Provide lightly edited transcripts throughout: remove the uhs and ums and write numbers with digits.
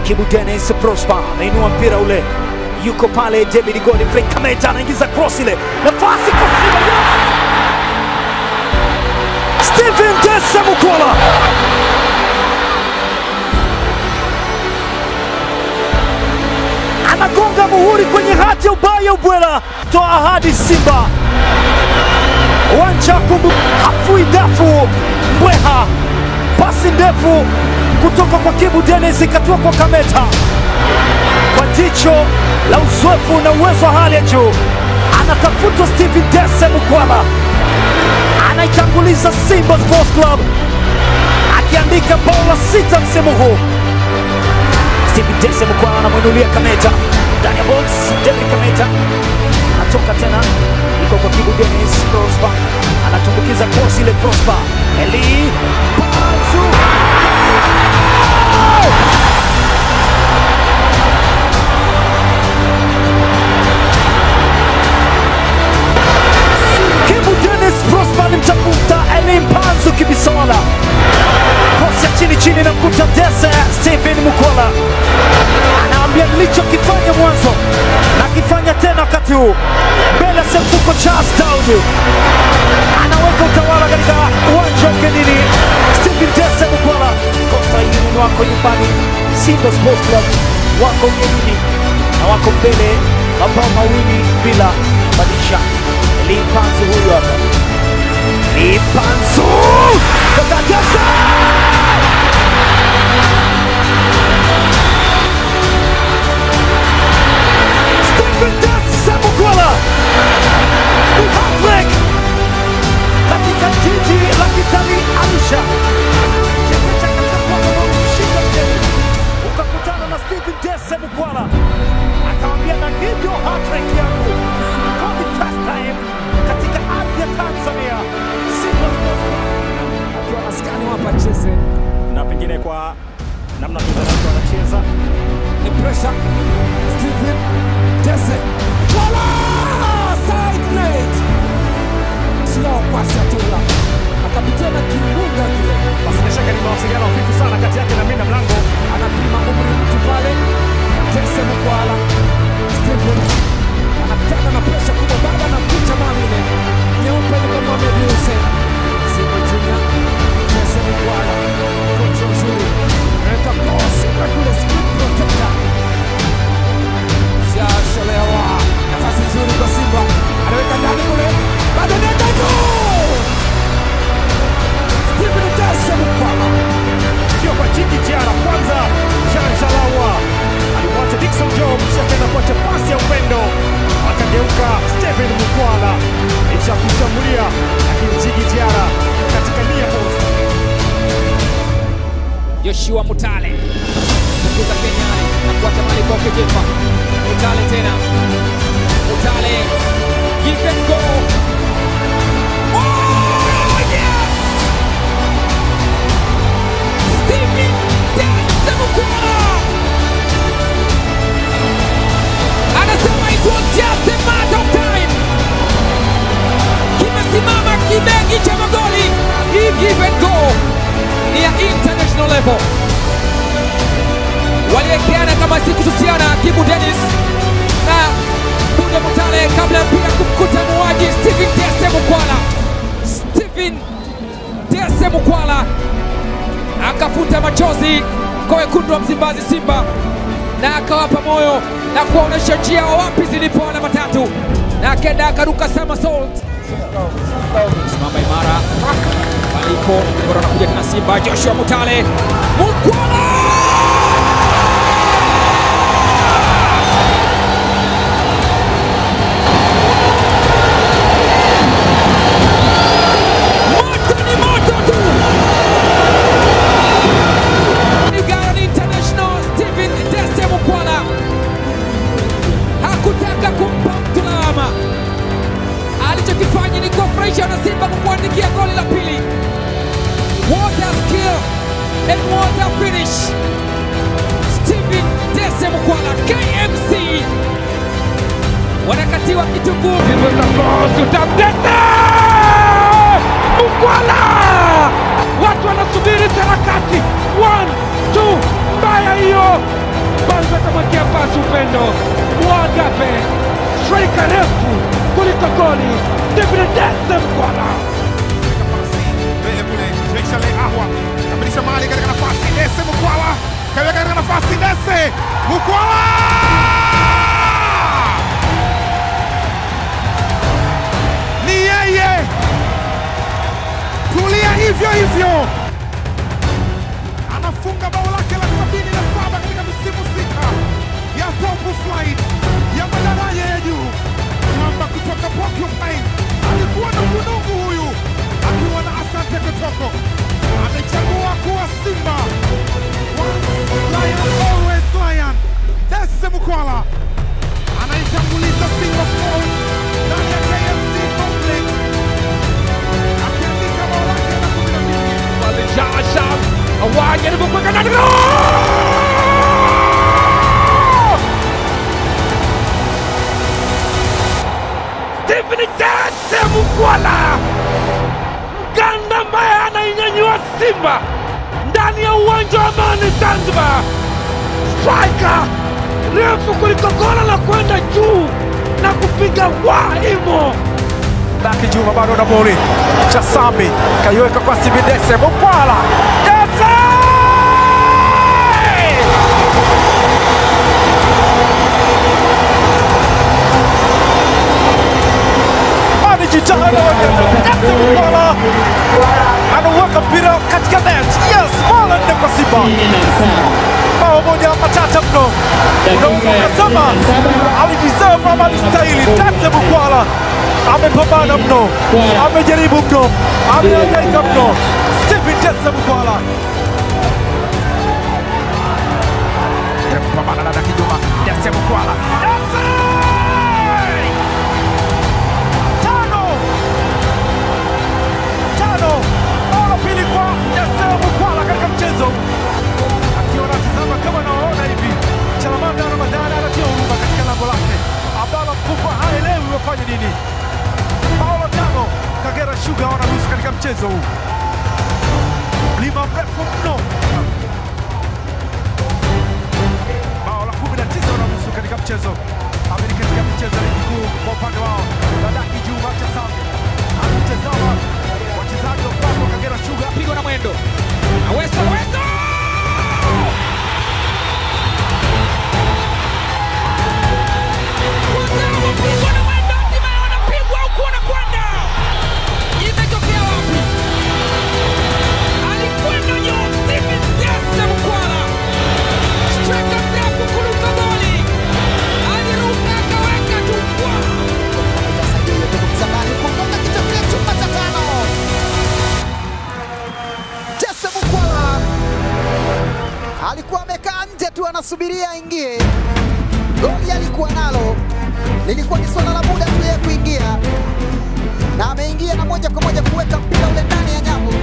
Kibu Dennis Prosper anainua mpira ule, yuko pale David Godfrey Kameta anaingiza cross ile, nafasi kwa Stephen Dese Mukwala. Anagonga muhuri kwenye hati ubaya ubwela, toa ahadi Simba. Wanja kumbu hafui dafu mbweha, pasi ndefu kutoka kwa Kibu Dennis ikatua kwa Kameta. Kwa jicho la uzoefu na uwezo wa hali ya juu, anatafuta Stephen Dese Mukwala. Anaitanguliza Simba Sports Club akiandika bao la 6 msimu huu. Stephen Dese Mukwala anamwinulia Kameta ndani ya box. David Kameta anatoka tena, yuko kwa Kibu Dennis Prosper, anatumbukiza cross ile. Prosper Eli Panzu, Kibu Dennis Prosper alimtafuta Eli Panzu Kibisola, cross ya chini chini na mkuta Dese. Stephen Mukwala anaambia nilichokifanya mwanzo na kifanya tena wakati huu. Mbele semfuko Charles Daudi anaweka utawala katika uwanja ugenini. Stephen Dese Mukwala, Costa Union wako nyumbani, Simba Sports Club wako ugenini na wako mbele mabao mawili bila badisha. Eli Panzu huyu hapa, Eli Panzu kwa Dese. Stephen Dese Mukwala hat-trick katika jiji la kitalii Arusha. Ukakutana na Stephen Dese Mukwala akamwambia na hivyo hat-trick yangu for the first time katika ardhi ya Tanzania. Simba Sports akiwa maskani hapa cheze na pengine kwa namna tunataka anacheza ni pressure. Stephen Dese Mukwala side net slow pass ya Tula akapitana kimbunga kile. Basi bila shaka ni mawasiliano hafifu sana kati yake na Mina Mlango, anapima umri mtu pale. Dese Mukwala, Stephen anakutana na pressure kubwa baada na kucha mamile nyeupe ni kwa Mohamed Hussein. Simba Junior, Dese Mukwala control nzuri, anaweka cross kwa kule screen protector. Shalewa, nafasi nzuri kwa Simba, anaweka ndani kule, bado nenda juu. Stephen Dese Mukwala ndio kwa Jiki Jiara kwanza. Shalewa alimwacha Dickson Job, kisha akaenda kuacha pasi ya upendo, akageuka Stephen Mukwala kisha kushambulia, lakini Jiki Jiara katika nia post. Joshua Mutale kutoka Kenya na kuacha mali kwa Kejepa. Mutale tena, Mutale give and go. Oh yes! Stephen Dese Mukwala anasema it was just a matter of time. Kimesimama kibegi cha magoli. Hii give and go ni ya international level. Waliekeana kama si kususiana Kibu Dennis na Budo Mutale kabla pia kumkuta muaji Stephen Dese Mukwala. Stephen Dese Mukwala akafuta machozi kwa wekundu wa Msimbazi Simba na akawapa moyo na kuonesha njia wapi zilipo alama tatu, na akenda akaruka somersault. Simama imara alipo bora na kuja tena Simba. Joshua Mutale, Mukwala na Simba kukuandikia goli la pili. What a skill and what a finish. Stephen Dese Mukwala, KMC wanakatiwa kitunguu. Dese Mukwala, watu wanasubiri sarakati. 1, 2, mbaya hiyo. pasi upendo wa Agape, striker refu kuliko goli, Stephen Dese Mukwala. Pasi mbele kule, Jeshale Ahwa kabilisha mali katika nafasi, Dese Mukwala kaweka katika nafasi, Dese Mukwala ni yeye, tulia hivyo hivyo. Anafunga bao lake la 77 katika misimu 6 ya top flight ya madaraja ya juu. Mwamba kutoka Porcupine alikuwa na kunungu huyu, akiwa na Asante Kotoko amechagua kuwa Simba. Lion always lion. Dese Mukwala anaitanguliza Simba Sports ndani ya KMC Complex, akiandika bao lake la 12. Walijasha awajaribu kuweka ndani. Stephen Dese Mukwala, Mganda ambaye anainyanyua Simba ndani ya uwanja wa Amani Zanzibar. Striker refu kuliko gola la kwenda juu na kupiga waimo. Daki Juma bado na boli. Chasambi kaiweka kwa Stephen Dese Mukwala. Dese! Mani jitana Dese Mukwala anaweka mpira katika net. Yes, mala nne kwa Simba. Bao moja matata mno. Unaweza kusema alideserve ama alistahili. Dese Mukwala amepambana mno, amejaribu mno, amehangaika mno. Stephen Dese Mukwala kupambana na Daki Juma. Dese Mukwala, Dese! Tano, bao la pili kwa Dese Mukwala katika mchezo, akiwa anatazama kama naona hivi. Chalamanda Ramadhani anatia huruma katika lango lake ambalo mkubwa haelewi wafanye nini. Bao la 5, Kagera Sugar wanaruhusu katika mchezo huu. Mlima mrefu mno. Bao la 19 wanaruhusu katika mchezo. Amini katika mchezo wa ligi kuu kwa upande wao. Daki Juma Chasambi anatazama wachezaji wa klabu ya Kagera Sugar. Pigwa na mwendo. Aweso. Pigwa na mwendo, hatimaye wanapigwa huku wanakwenda. Imetokea wapi? Alikwenda juu Stephen Dese Mukwala. Striker mrefu kuliko goli. Aliruka akaweka tu kwa. Zamani kuondoka kitokea chuma cha 5. Dese Mukwala alikuwa amekaa nje tu anasubiria aingie. Goli alikuwa nalo, lilikuwa ni swala la muda tu yeye kuingia, na ameingia na moja kwa moja kuweka mpira ule ndani ya nyavu.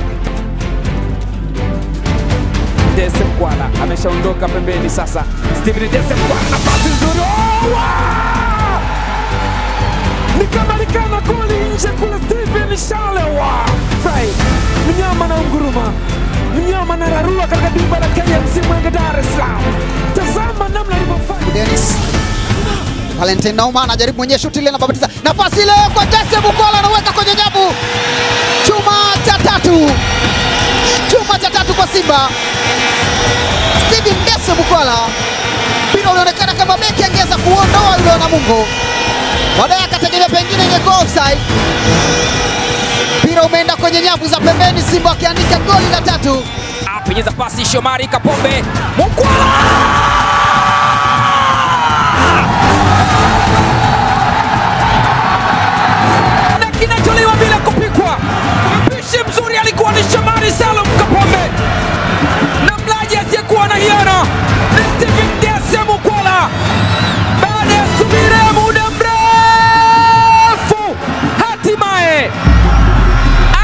Dese Mukwala ameshaondoka pembeni sasa. Stephen Dese Mukwala na pasi nzuri. Nikamalikana goli nje kule. Stephen Shalewa Fry, mnyama na unguruma, mnyama na rarua katika dimba la KMC Mwenge, Dar es Salaam. Tazama namna alivyofanya. Dennis Valentine Nauma anajaribu mwenye shuti ile, anababatiza nafasi ile kwa Dese Mukwala, anaweka kwenye nyavu. Chuma cha tatu kwa Simba. Stephen Dese Mukwala, mpira ulionekana kama beki angeweza kuondoa yule Namungo, baadaye akategemea pengine ingekuwa offside. Mpira umeenda kwenye nyavu za pembeni, Simba akiandika goli la 3. Apenyeza pasi Shomari Kapombe. Mukwala! Na kinatolewa bila kupikwa. Mpishi mzuri alikuwa ni Shomari Salum Kapombe, na mlaji asiyekuwa na hiana ni Stephen Dese Mukwala. Baada ya subira muda mrefu, hatimaye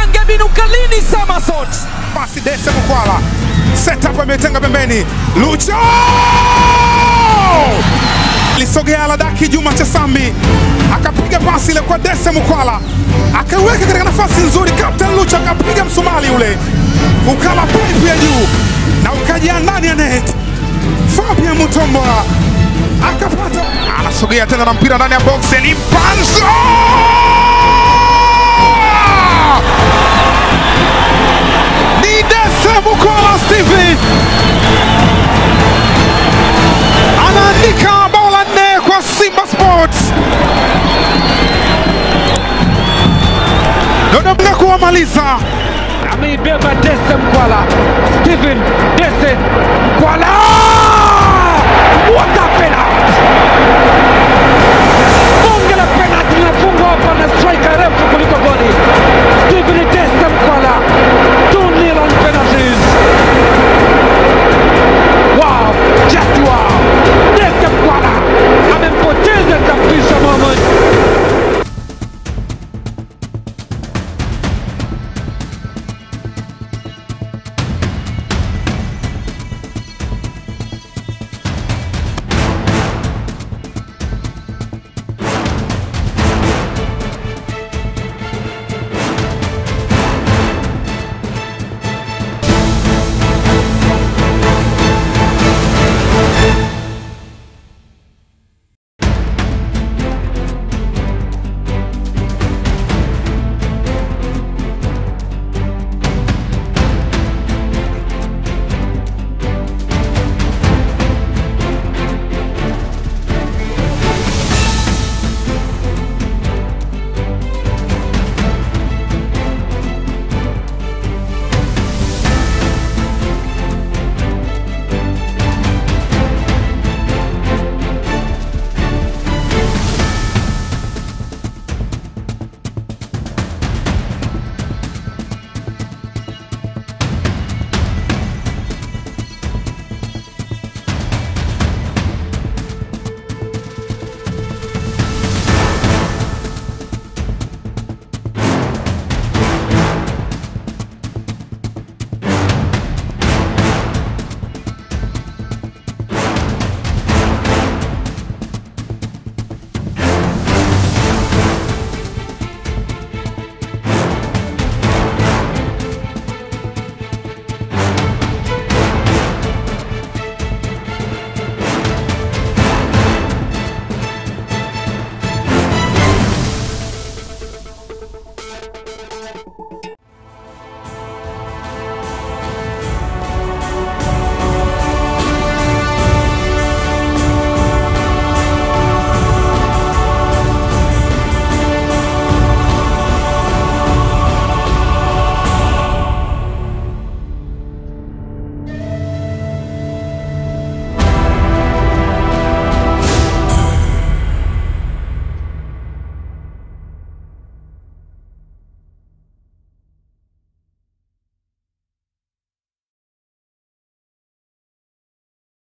angebinuka lini Samasot. Pasi Dese Mukwala, setup ametenga pembeni, Lucho alisogea la Daki Juma Chasambi, akapiga pasi ile kwa Dese Mukwala, akaweka katika nafasi nzuri. Captain Lucho akapiga msumali ule, ukala pipe ya juu na ukajia ndani ya net. Fabian Mutombola akapata, anasogea tena na mpira ndani ya box. Elimpanzo ni Dese Mukwala Steven anaandika bao la 4 kwa Simba Sports. Dodoma kuwamaliza, ameibeba Dese Mukwala, Steven Dese